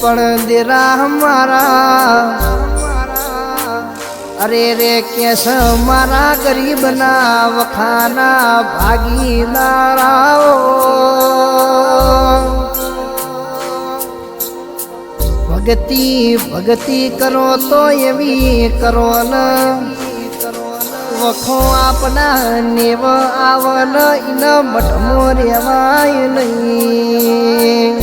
પણ દેરા હમારા અરે રે કેસ મારા ગરીબના વખાના ભાગીદારાઓ ભગતિ ભગતિ કરો તો એવી કરો ન વખો આપના નેવ આવન ઇન મઠમો રેવાય નહીં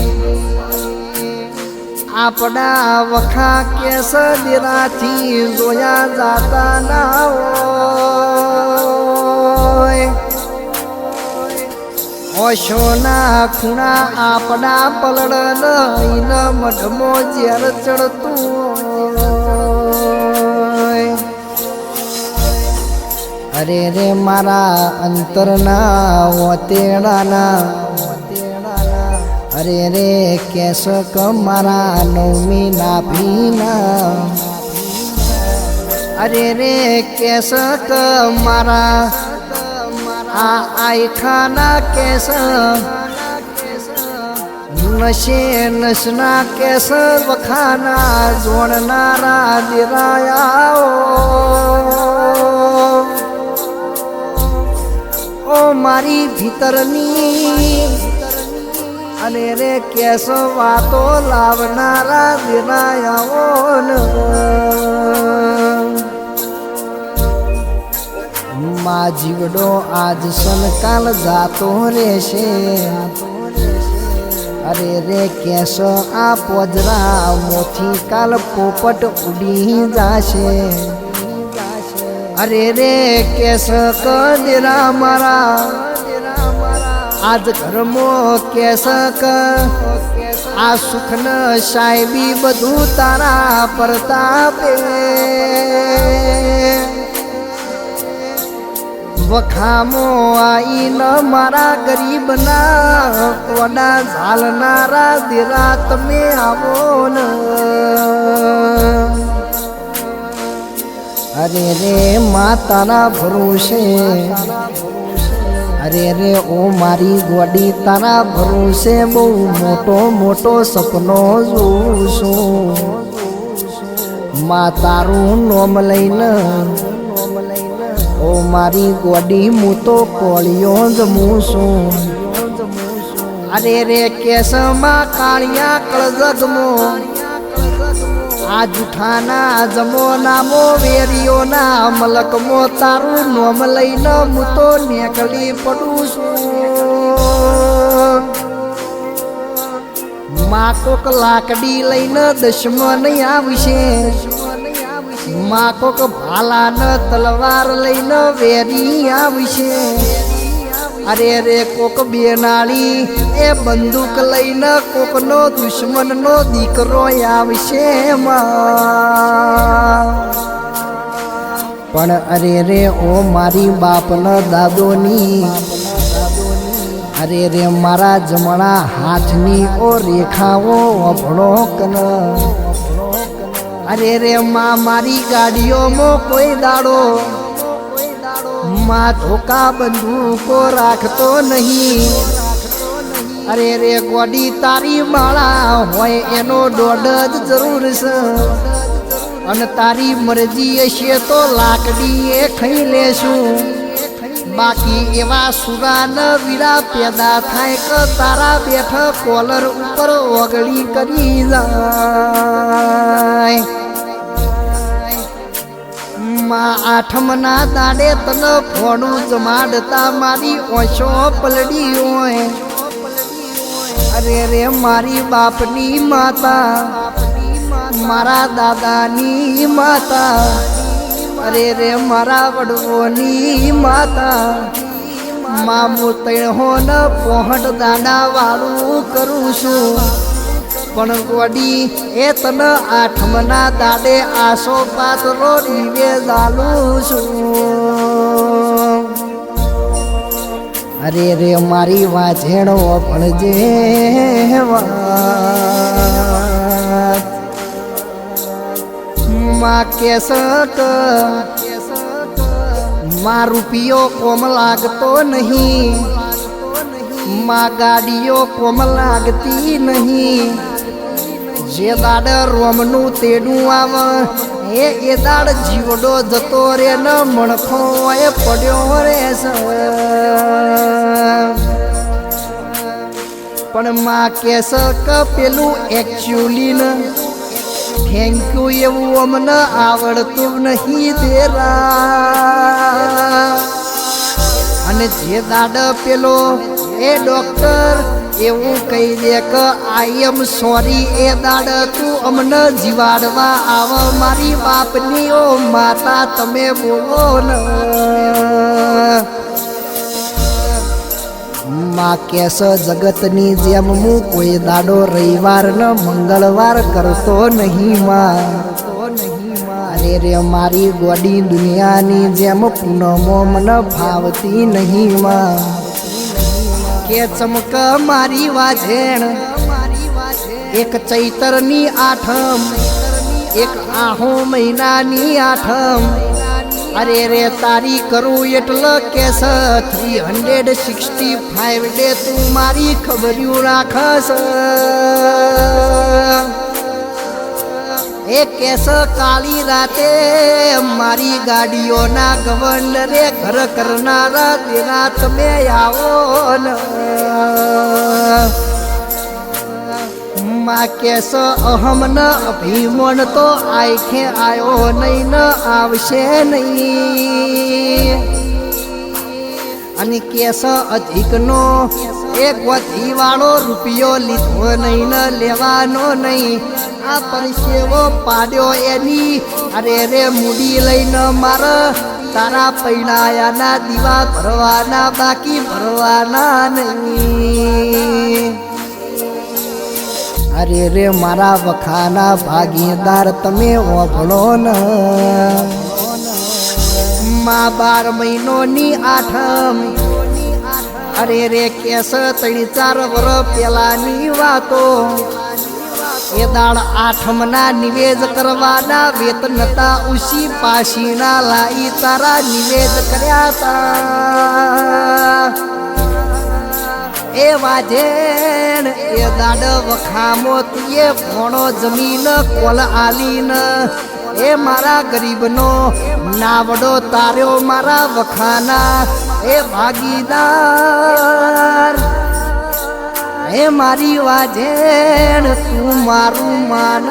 આપણા વખા કેસ દેરાથી જોયા જાતા ના હોય ઓશોના ખૂણા આપણા પલડ લઈને મઢમો ઝેર ચડતું અરે રે મારા અંતરના ઓતેડાના અરે રે કેસ મારા નવમી નાભીના અરે રે કેસ મારા આયખાના કેસ નશે નશના કેસ વખાના જોડનારા દિરાયાઓ ઓ મારી ભીતરની અને રે કેસ વાતો લાવનારા દિરાયાઓ મા જીવડો આજ સનકાલ જાતો રહેશે અરે રે કેસ આ પોજરા મોથી કાલ પોપટ ઉડી જાશે અરે રે કેસ કદેરા મારા આજ ઘરમો કેસ આ સુખન સાહેબી બધું તારા પ્રતાપે વખામો આઈ ન મારા ગરીબના કોડા ઝાલનારા દેરા તમે આવો ન અરે રે માતાના ભરોસે અરે રે ઓ મારી ગોડી તારા ભરોસે બહુ મોટો મોટો સપનો જોઉં છું મા તારું નોમ લઈને ઓ મારી ગોડી હું તો કોળિયો જમું છું અરે રે કેસમાં કાળિયા કળજગમો આ જુઠાના જમો નામો વેરીઓના મલકમો તારું નોમ લઈને હું તો નીકળી પડું છું માં કોક લાકડી લઈને દુશ્મન આવશે માં કોક ભાલા ન તલવાર લઈને વેરી આવશે અરે રે કોક બેનાળી એ બંદૂક લઈને કોકનો દુશ્મનનો દીકરો આવશે પણ અરે રે ઓ મારી બાપના દાદોની અરે રે મારા જમણા હાથની ઓ રેખાઓ અભણો કન અરે રે માં મારી ગાડીઓમાં કોઈ દાડો માં ધોકા બંદૂકો રાખતો નહીં અરે રે ગોડી તારી માળા હોય એનો દોઢ જ જરૂર છે અને તારી મરજી હશે તો લાકડી એ ખાઈ લેશું બાકી એવા સુરાન વીરા પેદા થાય કે તારા બેઠ કોલર ઉપર ઓગળી કરી જાય માં આઠમના દાડે તને ફોડું જમાડતા મારી ઓછો પલડી હોય અરે રે મારી બાપની માતા મારા દાદાની માતા અરે રે મારા વડવોની માતા માં મોતૈહો ન પહોંટ દાડા વાળું કરું છું પણ ગોડી એ તને આઠમના દાડે આસો પાતરો દીવે જાલું છું અરે રે મારી વાછેણો ભણજે માં કેસક માં રૂપિયો કોમ લાગતો નહીં માં ગાડીઓ કોમ લાગતી નહીં જે દાડ રોમનું તેડું આવે એ દાડ જીવડો જતો રે ન મણખો એ પડ્યો રે પણ માં કેસ કે પેલું એકચ્યુઅલી ને થેન્ક યુ એવું અમને આવડતું નહીં દેરા અને જે દાડ પેલો એ ડોક્ટર એવું કહી દે કે આઈ એમ સોરી એ દાડ તું અમને જીવાડવા આવ મારી બાપની ઓ માતા તમે બોલો ને માં કેસ જગતની જેમ હું કોઈ દાડો રવિવાર ને મંગળવાર કરતો નહીં માં અરે રે મારી ગોડી દુનિયાની જેમ પૂનમો મને ભાવતી નહીં માં કે ચમક મારી વાજેણ એક ચૈતરની આઠમ એક આહો મહિનાની આઠમ અરે રે તારી કરું એટલે કેસ 365 ડે તું મારી ખબર્યું રાખસ એ કેસ કાળી રાતે મારી ગાડીઓના ગવર્નરે ઘર કરનારા તેના તમે આવો ને માં કેસ અહમ ન અભિમન તો આંખે આયો નહીં ન આવશે નહીં અને કેસ અધિકનો એક વધી વાળો રૂપિયો લીધો નહીં ન લેવાનો નહીં આ પરસેવો પાડ્યો એની અરે રે મૂડી લઈને મારે તારા પૈણાયાના દીવા ભરવાના બાકી ભરવાના નહીં અરે રે મારા વખાના ભાગીદાર તમે ઓભળો ને માં 12 મહિનોની આઠમ અરે રે કેસ 3-4 વર્ષ પેલાની વાતો એ દાળ આઠમના નિવેદ કરવાના વેતનતા ઉસી પાસીના લાઈ તારા નિવેદ કર્યા તા એ વાજેણ એ દાડ વખામો તુએ ભોણો જમીન કોલ આલીન એ મારા ગરીબનો નાવડો તાર્યો મારા વખાના એ ભાગીદાર એ મારી વાજેણ તું મારું માન